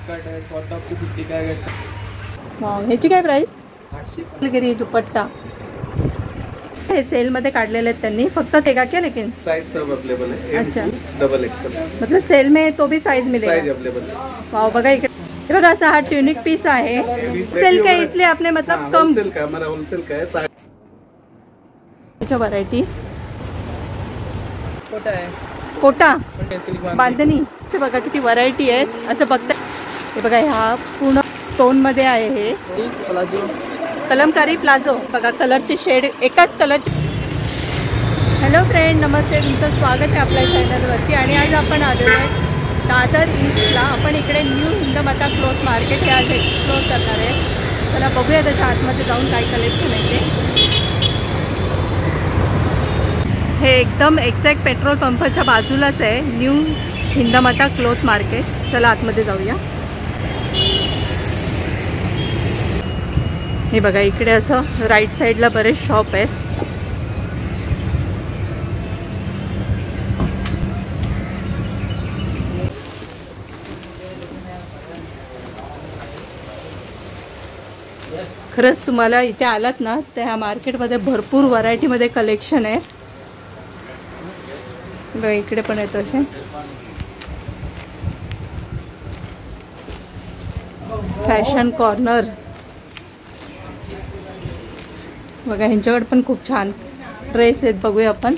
Skirt है short top 250 का है। वाव, ह्याची काय प्राइस? 800 वगैरे दुपट्टा हे सेल मध्ये काढलेले आहेत त्यांनी, फक्त ते का क्या लेकिन साइज सब अवेलेबल है। अच्छा, डबल एक्सल मतलब सेल में तो भी साइज मिलेगा। साइज अवेलेबल है। वाव, बघा इकडे हे बघा, असा हा ट्यूनिक पीस आहे। सेल का इसलिए आपने मतलब कम होलसेल का, हमारा होलसेल का है। त्याच्या व्हरायटी कोटा है, कोटा सिल्क बांधणी ते बघा किती व्हरायटी आहेत। असं बघता हे बघा, हा पूर्ण स्टोन मध्ये आहे हे प्लाजो, कलमकारी प्लाझो बघा, कलरचे शेड एकाच कलरचे। हॅलो फ्रेंड, नमस्ते, तुमचं स्वागत आहे आपल्या चॅनलवरती। आणि आज आपण आलेलो आहे दादर ईस्टला। आपण इकडे न्यू हिंदमाता क्लॉथ मार्केट हे आज एक्सप्लोर करणार आहे। चला बघूया त्याच्या आतमध्ये जाऊन काय कलेक्शन आहे ते। हे एकदम एक्झॅक्ट पेट्रोल पंपाच्या बाजूलाच आहे न्यू हिंदमाता क्लॉथ मार्केट। चला आतमध्ये जाऊया। हे बघा, इकडे असं राईट साईडला बरेच शॉप आहेत। खरंच तुम्हाला इथे आलात ना, त्या मार्केटमध्ये भरपूर व्हरायटीमध्ये कलेक्शन आहे। बघा इकडे पण आहेत असे फॅशन कॉर्नर। बघा ह्यांच्याकडे पण खूप छान ड्रेस आहेत, बघूया आपण।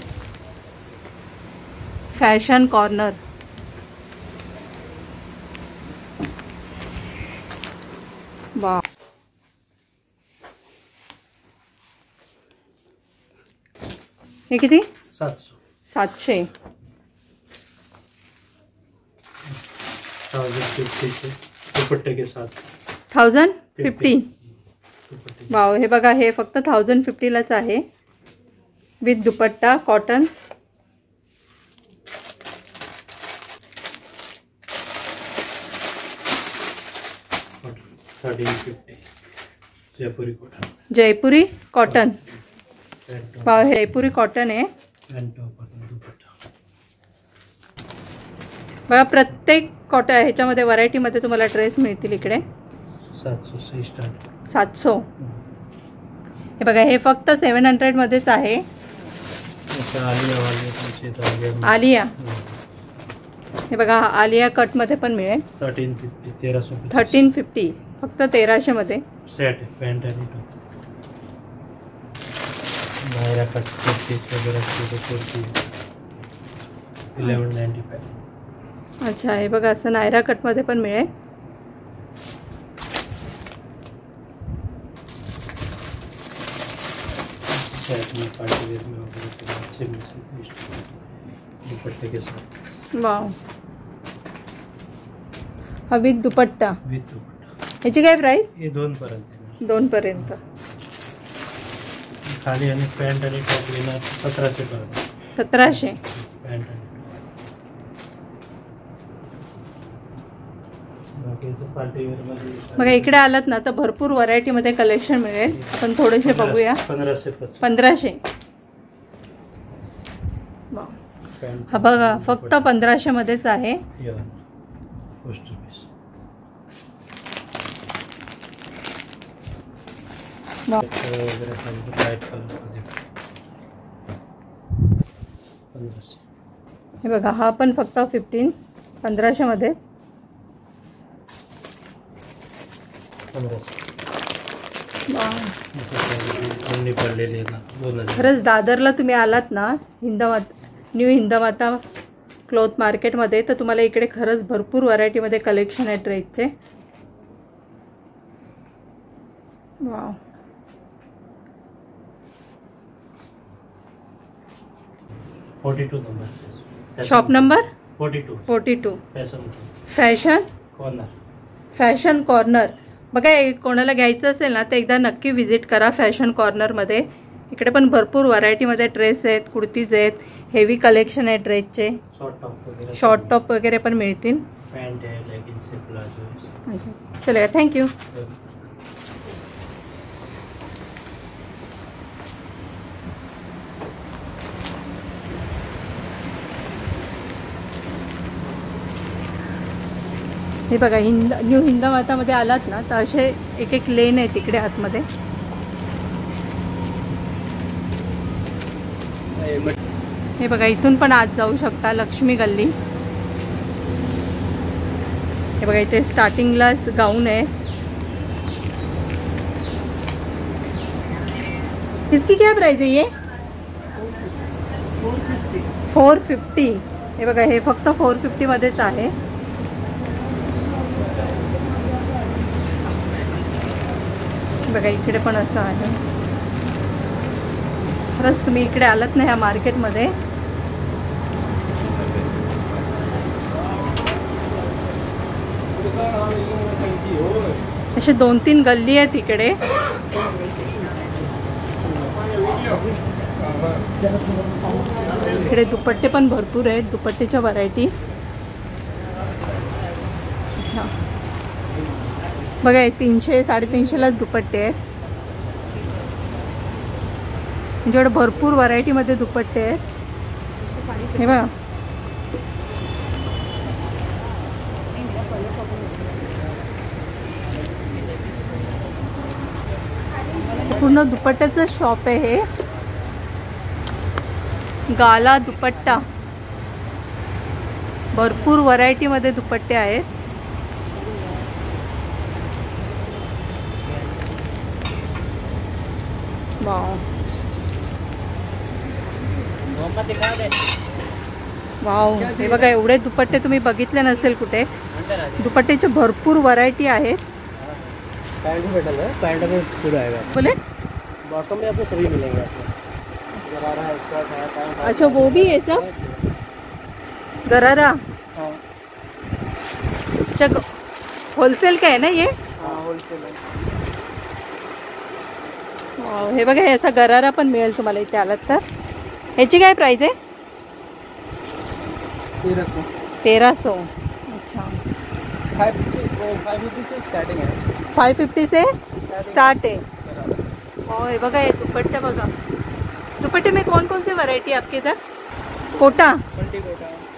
फॅशन कॉर्नर, वा, हे किती? 700 दुपट्टे के साथ 1050। वाव, हे बघा, हे फक्त 1050लाच आहे with dupatta, cotton. Jaipuri cotton, Jaipuri cotton. Wow, हे जयपुरी कॉटन आहे बघा। प्रत्येक कॉटन ह्याच्यामध्ये व्हरायटीमध्ये तुम्हाला ड्रेस मिळतील इकडे। 700। हे बघा, हे फक्त 700 मध्येच आहे। आलिया, हे बघा, आलिया कट मध्ये पण मिळेल। 1350 फक्त 1300 मध्ये। सेट पॅन्ट आणि टॉप, नायरा कट वगैरे 1195। अच्छा, हे बघा, असं नायरा कट मध्ये पण मिळेल। वाव, हा विथ दुपट्टा। ह्याची काय प्राइस? हे 2 पर्यंत। 2 पर्यंत। खाली आणि पॅन्ट आणि टॉप येणार 1700 पर्यंत। 1700 पॅन्ट। बघा इकडे आलात ना तर भरपूर व्हरायटी मध्ये कलेक्शन मिळेल। आपण थोडेसे बघूया। 1500। हा बघा, फक्त 1500 मध्येच आहे। हे बघा, हा पण फक्त 1500 मध्ये। खरंच दादरला तुम्ही आलात ना न्यू हिंदमाता क्लॉथ मार्केटमध्ये, तर तुम्हाला इकडे खरंच भरपूर व्हरायटीमध्ये कलेक्शन आहे ड्रेसचे। Wow, shop number 42 fashion corner. बघा, कोणाला घ्यायचं असेल ना तर एकदा नक्की विजिट करा फॅशन कॉर्नरमध्ये। इकडे पण भरपूर व्हरायटीमध्ये ड्रेस आहेत, कुर्तीज आहेत, हेवी कलेक्शन आहे ड्रेसचे। शॉर्ट टॉप वगैरे पण मिळतील। अच्छा, चला, थँक्यू। हे बघा न्यू हिंदमातामध्ये आलात ना तर असे एक एक लेन आहे तिकडे आतमध्ये. हे बघा इथून पण आत जाऊ शकता लक्ष्मी गल्ली. हे बघा इथे स्टार्टिंगलाच गाऊन आहे. इसकी क्या प्राइस है ये? 450. हे बघा हे फक्त 450 मध्येच आहे. बघा इकडे पण असं आहे. खरंच तुम्ही इकडे आलात ना ह्या मार्केटमध्ये असे 2-3 गल्ली आहेत इकडे. इकडे दुपट्टे पण भरपूर आहेत. दुपट्टेच्या व्हरायटी अच्छा बघा 300-350लाच दुपट्टे आहेत. म्हणजे भरपूर व्हरायटीमध्ये दुपट्टे आहेत. हे बघा पूर्ण दुपट्ट्याचं शॉप आहे हे. गाला दुपट्टा भरपूर व्हरायटीमध्ये दुपट्टे आहेत. वाव वाव हे बघा एवढे दुपट्टे तुम्ही बघितले नसेल कुठे. दुपट्टेचे भरपूर व्हरायटी आहेत. पैंट में पूरा आएगा. बोले बॉटम में आपको सभी मिलेंगे. गरारा है, स्कर्ट है, पैंट है. अच्छा वो भी है सब गरारा. अच्छा होलसेल का है ना ये? होलसेल है. हे बघा हे असा गरारा पण मिळेल तुम्हाला इथे आलात तर. ह्याची काय प्राइस आहे? 1300. अच्छा 550 से स्टार्टिंग है. 550 से स्टार्ट है. हे बघा हे दुपट्टे बघा. दुपट्टे में कौन कौन से वैरायटी आपके इधर? कोटा,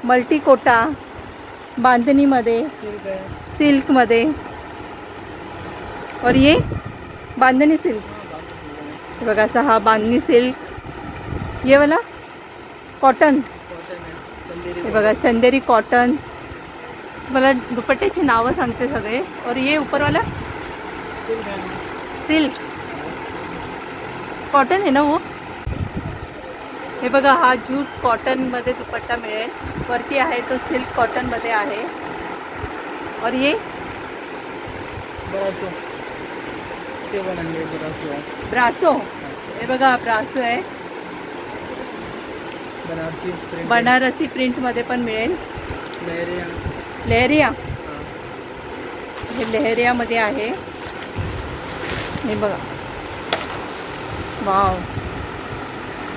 मल्टी कोटा, बांधणीमध्ये, सिल्कमध्ये और ये बांधणी सिल्क. हे बघा असा हा बांधणी सिल्क. ये वाला कॉटन. हे बघा चंदेरी कॉटन. मला दुपट्ट्याची नावं सांगते सगळे. और ये ऊपर वाला सिल्क कॉटन है ना वो. हे बघा हा जूट कॉटनमध्ये दुपट्टा मिळेल. वरती आहे तो सिल्क कॉटनमध्ये आहे. और ये ब्रासो. हे बघा ब्रासो आहे. बनारसी प्रिंटमध्ये पण मिळेल. लहरिया हे लहरियामध्ये आहे. हे बघा वाव.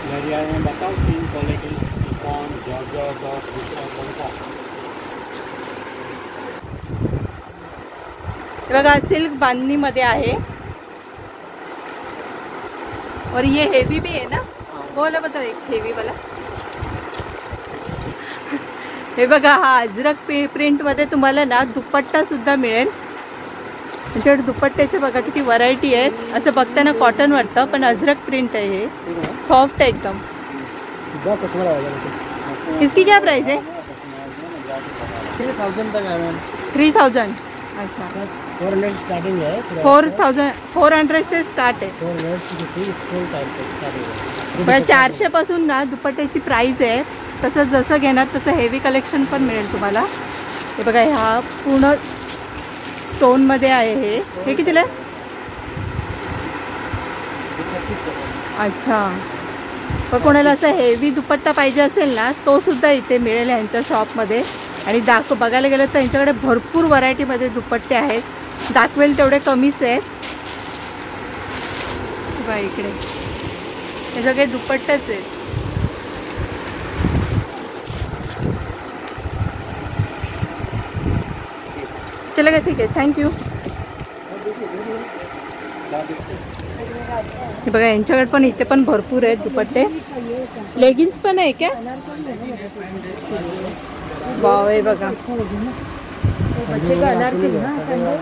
लहरिया में बताओ 3 क्वालिटी. हे बघा सिल्क बांधणीमध्ये आहे. और ये हेवी भी है ना. वो वाला बताओ एक हेवी वाला. हे बघा हा अजरक प्रिंटमध्ये तुम्हाला ना दुपट्टा सुद्धा मिळेल. म्हणजे दुपट्ट्याचे बघा किती व्हरायटी आहेत. असं बघताना कॉटन वाटतं पण अजरक प्रिंट आहे. हे सॉफ्ट है एकदम. इसकी क्या प्राइस है? 3000 तक है मैम. 3000. अच्छा 400 स्टार्टिंग है. 400 से स्टार्ट है. 400 पासून ना दुपट्ट्याची प्राइस आहे. तसं जसं घेणार तसं हेवी कलेक्शन पण मिळेल तुम्हाला. हे बघा हा पूर्ण स्टोनमध्ये आहे. हे कितीला? अच्छा पण कोणाला असं हेवी दुपट्टा पाहिजे असेल ना तो सुद्धा इथे मिळेल यांच्या शॉपमध्ये. आणि बघायला गेलं तर यांच्याकडे भरपूर व्हरायटीमध्ये दुपट्टे आहेत. दाखवेल तेवढे कमीच आहेत. बघा इकडे हे सगळे दुपट्टेच आहेत. चलेगा ठीक आहे थँक्यू. हे बघा यांच्याकडे पण इथे पण भरपूर आहेत दुपट्टे. लेगिन्स पण आहे क्या? वाव हे बघा बच्चे का अनारकली ना संडे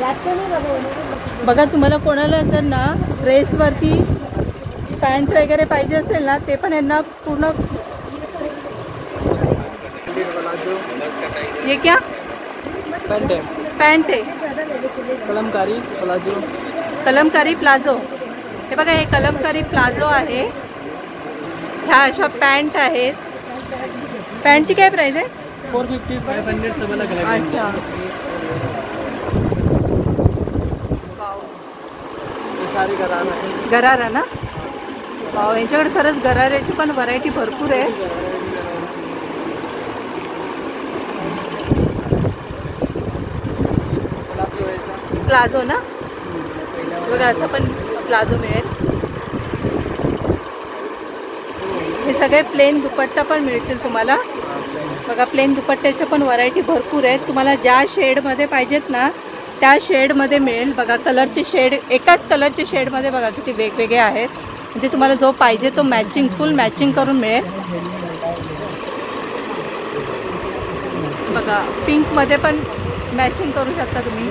रात को नहीं बाबा बघा तुम्हाला कोणाला तर ना ड्रेसवरती पॅन्ट वगैरे पाहिजे असेल ना ते पण यांना पूर्ण. ये क्या पैंट है, पॅन्ट आहे कलमकारी प्लाजो. कलमकारी प्लाझो. हे बघा हे कलमकारी प्लाझो आहे. ह्या अशा पॅन्ट आहेत. पॅन्टची काय प्राइस आहे? 450 500 सब अलग अलग. अच्छा ये सारी गरारा है. गरारा ना. वाव यांच्याकडे खरंच गराऱ्याची पण व्हरायटी भरपूर आहे. प्लाजो ऐसा प्लाझो ना. बघा आता पण प्लाझो मिळेल. हे सगळे प्लेन दुपट्टा पण मिळतील तुम्हाला. बघा प्लेन दुपट्ट्याच्या पण व्हरायटी भरपूर आहेत. तुम्हाला ज्या शेडमध्ये पाहिजेत ना त्या शेडमध्ये मिळेल. बघा कलरचे शेड एकाच कलरचे शेडमध्ये बघा किती वेगवेगळे आहेत. म्हणजे तुम्हाला जो पाहिजे तो मॅचिंग फुल मॅचिंग करून मिळेल. बघा पिंकमध्ये पण मॅचिंग करू शकता तुम्ही.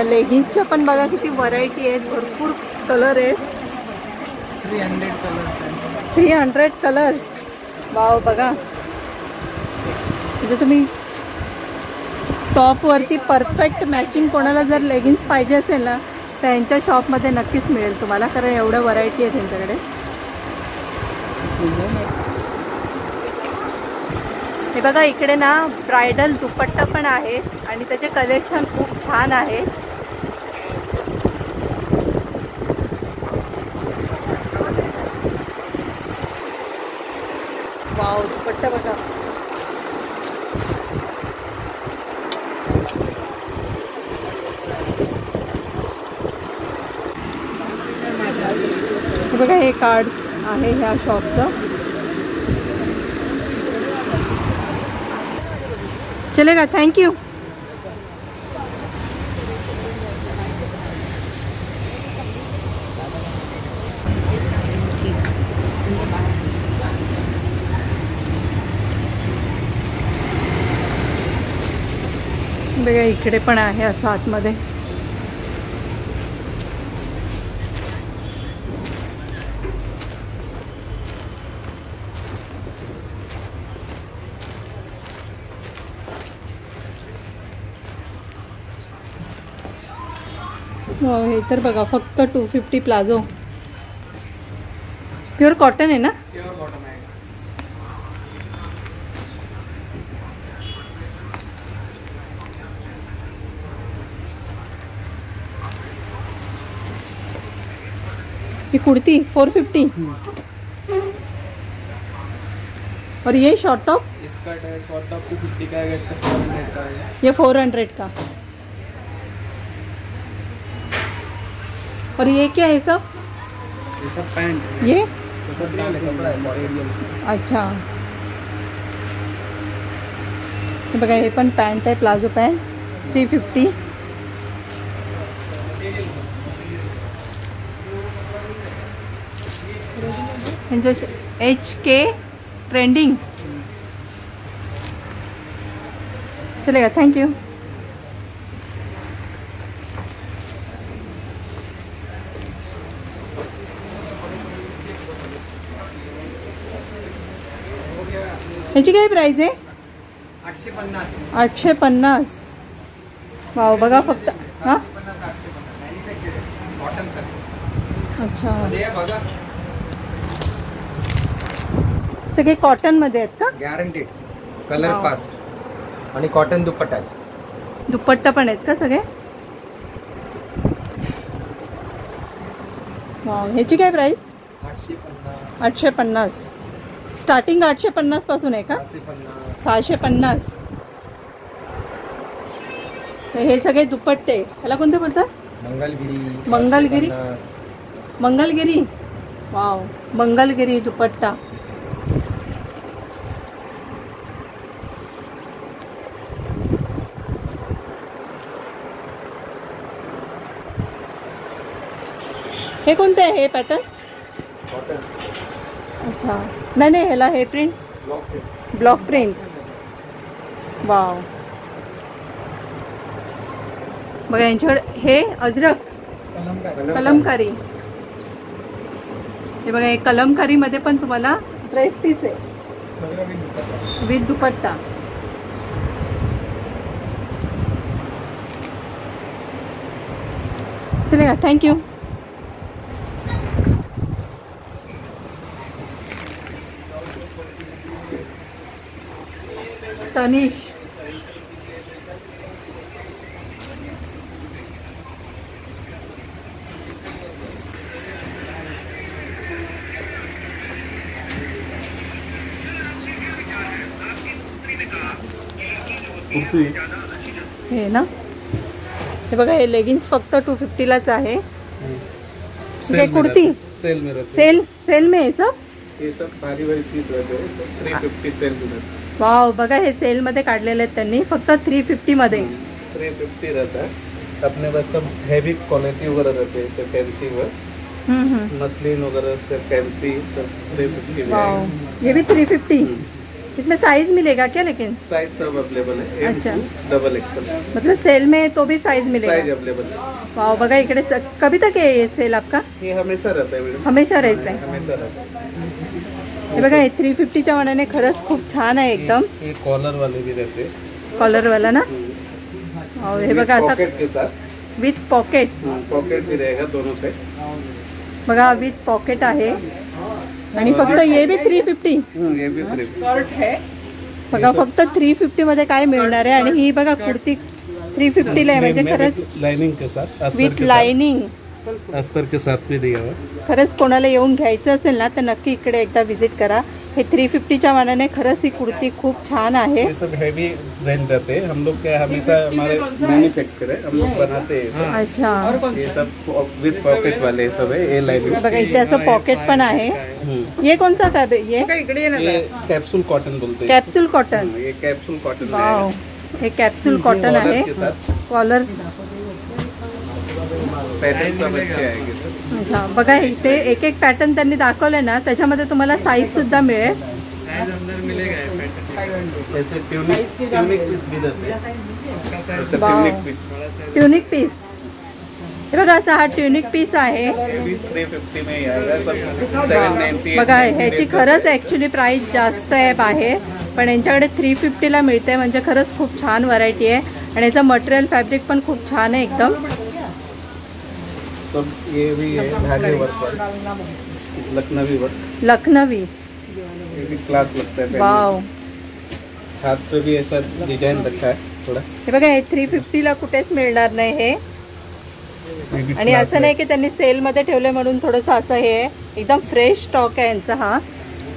लेगिन्सच्या पण बघा किती व्हरायटी आहेत. भरपूर कलर आहेत. 300 कलर्स हैं. 300 कलर्स. वाव बघा म्हणजे तुम्ही टॉपवरती परफेक्ट मॅचिंग कोणाला जर लेगिन्स पाहिजे असेल ना तर यांच्या शॉपमध्ये नक्कीच मिळेल तुम्हाला. कारण एवढ्या व्हरायटी आहेत त्यांच्याकडे. हे बघा इकडे ना ब्रायडल दुपट्टा पण आहे आणि त्याचे कलेक्शन खूप छान आहे. वाव दुपट्टा बघा. हे बघा हे कार्ड आहे ह्या शॉपचं. चलेगा थँक्यू. बघा इकडे पण आहे असं आतमध्ये. हे तर बघा फक्त 250 प्लाझो. प्युअर कॉटन आहे ना. प्योर कॉटन है. ये कुर्ती 450 और ये शॉर्ट टॉप. स्कर्ट है, शॉर्ट टॉप 250 का है. इसका 400 का है. ये 400 का. और ये क्या है सब? ये सब पैंट है. ये ये सब डाले कपड़ा है मटेरियल. अच्छा हे बघा हे पण पॅन्ट आहे प्लाझो पॅन्ट 350. HK trending. चलेगा थँक्यू. ह्याची काय प्राइस आहे? 850. 850. वाव बघा फक्त. हां अच्छा सगळे कॉटनमध्ये आहेत का? गॅरंटेड. कलर फास्ट आणि कॉटन दुपट्टा आहे. दुपट्टा पण आहेत का सगळे? वाव ह्याची काय प्राइस? 850. 850. स्टार्टिंग 850 पासून आहे का? 650. हे सगळे दुपट्टे. ह्याला कोणते बोलतात? मंगलगिरी. मंगलगिरी. मंगलगिरी. वाव मंगलगिरी दुपट्टा. हे कोणते आहे हे पॅटर्न? कॉटन. अच्छा नाही नाही ह्याला हे प्रिंट ब्लॉक प्रिंट. वाव. बघा यांच्याकडे हे अजरक कलमकारी. हे बघा हे कलमकारी मध्ये पण तुम्हाला ड्रेस पीस आहे विथ दुपट्टा. चलेगा. थँक्यू. तनिष. हे ना. हे बघा हे लेगिन्स फक्त 250लाच आहे. हे कुर्ती सेल में सेल में है सब. ये सब भारी भारी पीस रहते हैं 350 सेल में. वाव. बघा हे सेल मध्ये काढलेले आहेत त्यांनी फक्त 350 मध्ये. 350 रहता है अपने पास. सब हैवी क्वालिटी वगैरह रहते हैं सब फैंसी वर्क मसलिन वगैरह सब फैंसी सब 350 में. ये भी 350. इसमें साइज मिलेगा क्या? लेकिन साइज सब अवेलेबल है. अच्छा. डबल एक्सल मतलब सेल में तो भी साइज मिलेगा. साइज अवेलेबल है. वाव. बघा इकडे कभी तक है ये सेल आपका? ये हमेशा रहता है मैडम. हमेशा रहता है. हमेशा रहता है. हे बघा हे 350च्या मानाने खरंच खूप छान आहे एकदम. ये कॉलर वाले भी रहते हैं. कॉलर वाला ना. और हे बघा असं पॉकेट के साथ विथ पॉकेट. पॉकेट भी रहेगा दोनों से. बघा विथ पॉकेट आहे आणि फक्त ये भी 350. ये भी 350 बघा फक्त 350 मध्ये काय मिळणार आहे. आणि ही बघा कुर्ती 350 ला आहे म्हणजे खरंच लाइनिंग के साथ विथ लाइनिंग अस्तर के साथ भी दिया हुआ. खरंच कोणाला येऊन घ्यायचं असेल ना तर नक्की इकडे एकदा विजिट करा. हे 350च्या मानाने खरंच ही कुर्ती खूप छान आहे. ये सब हैवी रेंज रहते हैं. हम लोग क्या हमेशा हमारे मैन्युफैक्चर है. हम लोग बनाते हैं. अच्छा. ये सब विद पॉकेट वाले सब है. ये लाइनिंग बघा इथे असं पॉकेट पण आहे. ये कौन सा फैब्रिक? ये कैप्सूल कॉटन बोलते हैं. Capsule cotton. ये कैप्सूल कॉटन. वाव. हे कॅप्सूल कॉटन आहे. कॉलर पैटर्न सब अच्छे आएंगे सर. अच्छा. बघा इथे एक एक पॅटर्न त्यांनी दाखवले ना त्याच्यामध्ये तुम्हाला साईज सुद्धा मिळेल. ऐसे ट्यूनिक पीस भी रहते हैं. ऐसे ट्यूनिक पीस. Tunic piece. हे बघा असा हा ट्युनिक पीस आहे. 350 में ही आएगा सब. 790. बघा ह्याची खरंच ऍक्च्युली प्राइस जास्त आहे बाहेर पण यांच्याकडे 350ला मिळते म्हणजे खरंच खूप छान व्हरायटी आहे. आणि याचं मटेरियल फॅब्रिक पण खूप छान आहे एकदम. तो ये भी है धागे वर्क. लखनवी वर्क. लखनवी. ये भी क्लास लगता है. वाव. हाथ पे भी ऐसा डिजाइन रखा है थोड़ा. हे बघा हे 350ला कुठेच मिळणार नाही हे. आणि असं नाही की त्यांनी सेल मध्ये ठेवले म्हणून थोडंसं असं हे आहे. एकदम फ्रेश स्टॉक आहे यांचा हा.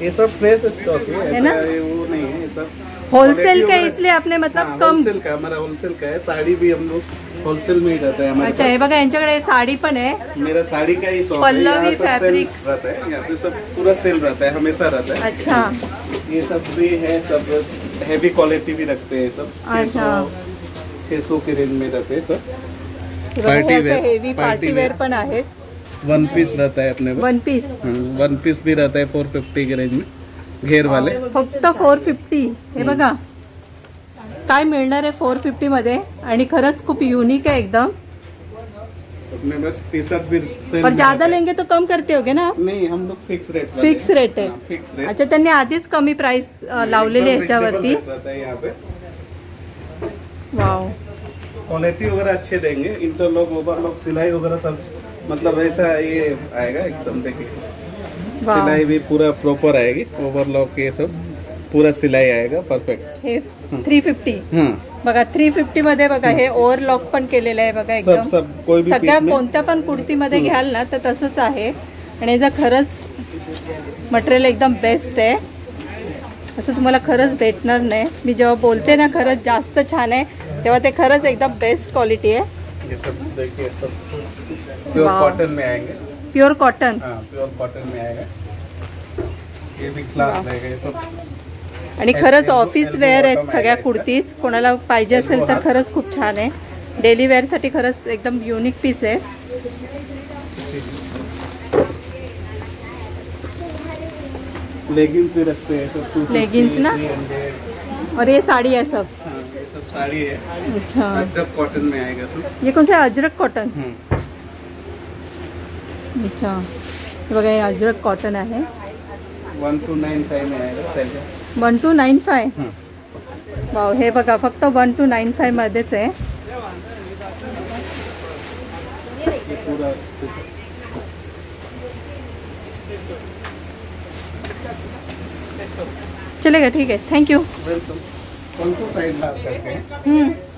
ये सब फ्रेश स्टॉक है ना. वो नहीं है. ये सब होलसेल का इसलिए आपने मतलब कम. होलसेल का हमारा होलसेल का है. साड़ी भी हम लोग होलसेल में ही रहता है हमारे. अच्छा. हे बघा यांच्याकडे साडी पण आहे. मेरा साड़ी का ही शॉप है. पल्लवी यहाँ सब सेल फैब्रिक्स. रहता है. यहाँ पे सब पूरा सेल रहता है. हमेशा रहता है. अच्छा. ये सब भी है. सब हैवी क्वालिटी भी रखते हैं सब. अच्छा. 600 के रेंज में रहते हैं सब. हेवी पार्टी वेअर पण आहेत. वन पीस रहता है अपने. One piece. वन पीस भी रहता है 450 के रेंज में. घेर वाले फक्त 450. हे बघा काय मिळणार आहे 450 मध्ये. आणि खरंच खूप युनिक आहे एकदम. अपने बस टी शर्ट भी सेल. और ज्यादा लेंगे तो कम करते होगे ना? नहीं हम लोग फिक्स रेट. फिक्स रेट है. Fix rate. अच्छा. त्यांनी आधीच कमी प्राइस लावलेली आहे ह्याच्यावरती. यहाँ पे वाव. क्वालिटी वगैरह अच्छे देंगे. इंटरलॉक ओवरलॉक सिलाई वगैरह सब मतलब ऐसा ये आएगा एकदम. देखिए सिलाई भी पूरा प्रॉपर आएगी. ओवरलॉक ये सब पूरा सिलाई आएगा परफेक्ट. हे 350. बघा 350 मध्ये बघा हे ओव्हरलॉक पण केलेलं आहे बघा एकदम. सब कोई भी सगळ्या कोणत्या पण कुर्तीमध्ये घ्याल ना तर तसंच आहे. आणि याचं खरंच मटेरियल एकदम बेस्ट आहे. असं तुम्हाला खरंच भेटणार नाही. मी जेव्हा बोलते ना खरंच जास्त छान आहे तेव्हा ते खरंच एकदम बेस्ट क्वालिटी आहे. ये सब देखिए सब प्योर कॉटन में आएंगे. Pure cotton. प्योर कॉटन में आएगा. ये भी क्लास रहेगा ये सब. आणि खरंच ऑफिस वेअर आहेत सगळ्या कुर्तीज. कोणाला पाहिजे असेल तर खरंच खूप छान आहे. डेली वेअर साठी खरंच एकदम युनिक पीस आहे. लेगिंग्स भी रखते हैं सब। लेगिंग्स ना? 300। और ये साड़ी है सब? हाँ ये सब साड़ी है। अच्छा, अजरक कॉटन में आएगा सब। ये कौन सा अजरक कॉटन? अच्छा, हे बघा हे अजरक कॉटन आहे। 1295 में आएगा साइज। 1295? वाव, हे बघा फक्त 1295 मध्येच आहे। ये पूरा चलेगा, ठीक है, थैंक यू। वेलकम। कौन सा साइज करके हैं?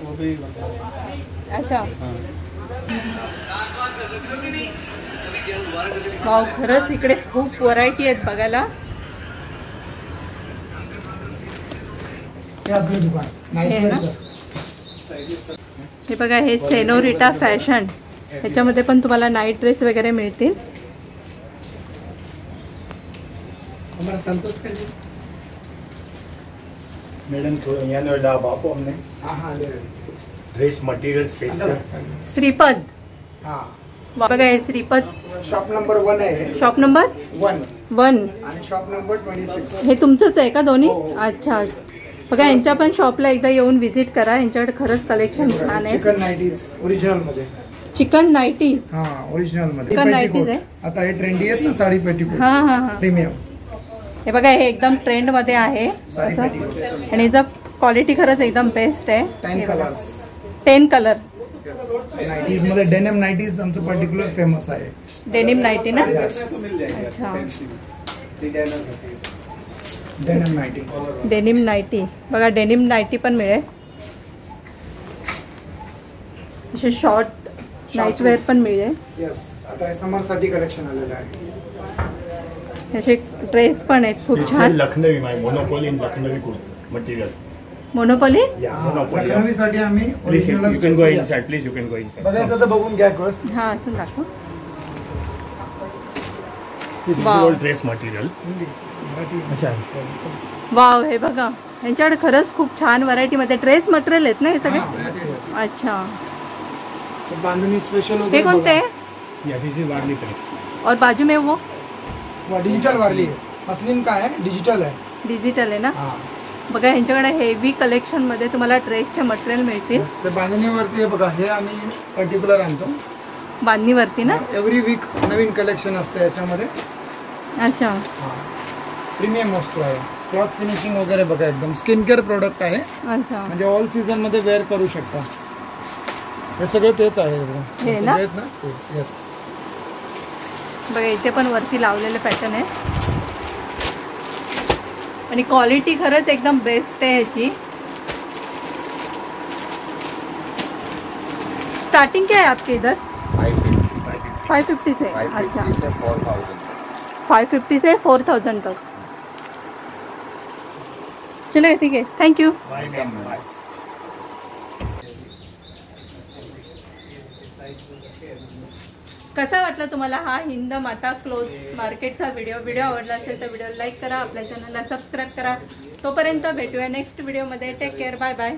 वो भी अच्छा, वाव, खरंच इकडे खूप व्हरायटी आहेत बघायला। हे ना? हे बघा, हे सेनोरिटा फॅशन, ह्याच्यामध्ये पण तुम्हाला नाईट ड्रेस वगैरे मिळतील। हमारा संतोष का जी मैडम थोड़ा यहाँ नोएडा बापू हमने हाँ ले रहे ड्रेस मटेरियल स्पेशल श्रीपद, हाँ बघा हे श्रीपद शॉप नंबर 1 आहे शॉप नंबर 1 आणि शॉप नंबर 26 हे तुमचंच आहे का दोन्ही? हो, हो. अच्छा, बघा यांच्या पण शॉपला एकदा येऊन व्हिजिट करा, यांच्याकडे खरंच कलेक्शन छान आहे। चिकन नाईटीज ओरिजिनल मध्ये चिकन नाईटी? हाँ ओरिजिनल मध्ये चिकन नाईटीज आहे? आता हे ट्रेंडी आहेत ना साडी पेटीकोट हां हां हां, प्रीमियम हे बघा हे एकदम ट्रेंड मध्ये आहे साडी असं. पेटीकोट आणि याचा क्वालिटी खरंच एकदम बेस्ट आहे। 10 कलर्स 10 कलर नाईटीज मध्ये डेनिम नाईटीज आमचं पर्टिक्युलर फेमस आहे। डेनिम नाईटी ना? मिल जाएगा। अच्छा, designer denim nightie denim nightie, बघा डेनिम नाईटी पण मिळेल। असे शॉर्ट नाईट वेअर पण मिळेल। यस आता हे समर साठी कलेक्शन आलेलं आहे। असे ड्रेस पण आहेत खूप Special छान। Lucknowi my monopoly in Lucknowi material. Monopoly? Monopoly. Lucknowi साठी आम्ही Please you original can go story inside. Please you can go inside. बघायचं तर बघून घ्या कोर्स हा, असं दाखव। This is Wow. all dress material. अच्छा वाव, हे बघा यांच्याकडे खरंच खूप छान व्हरायटी मध्ये ड्रेस मटेरियल आहेत ना हे सगळे? अच्छा, बांधणी स्पेशल हे कोणते आहे? Yeah, this is Warli print. और बाजू में वो डिजिटल वारली है मसलिन का है डिजिटल है डिजिटल आहे ना? हाँ बघा यांच्याकडे हेवी कलेक्शन मध्ये तुम्हाला ड्रेसचे मटेरियल मिळतील। ते बांधणीवरती आहे बघा हे आम्ही पर्टिक्युलर आणतो बांधणीवरती ना? एव्हरी वीक नवीन कलेक्शन असतं याच्यामध्ये अच्छा, प्रीमियम वस्तू आहे क्लॉथ फिनिशिंग वगैरे बघा एकदम स्किन केअर प्रोडक्ट आहे अच्छा, म्हणजे ऑल सीझन मध्ये वेअर करू शकता हे सगळं तेच आहे बघा. हे ना? आहेत ना येस बघा इथे पण वरती लावलेले पॅटर्न आहे आणि क्वालिटी खरंच एकदम बेस्ट आहे ह्याची। स्टार्टिंग क्या है आपके इधर? 550 से? अच्छा, 550 से 4000 तक। चलिए ठीक है, थैंक यू। कसा वाटला तुम्हाला हा हिंद माता क्लोथ मार्केटचा व्हिडिओ आवडला असेल तर व्हिडिओ लाईक करा, आपल्या चॅनलला सबस्क्राईब करा। तोपर्यंत भेटूया नेक्स्ट व्हिडिओमध्ये। Take care, bye bye.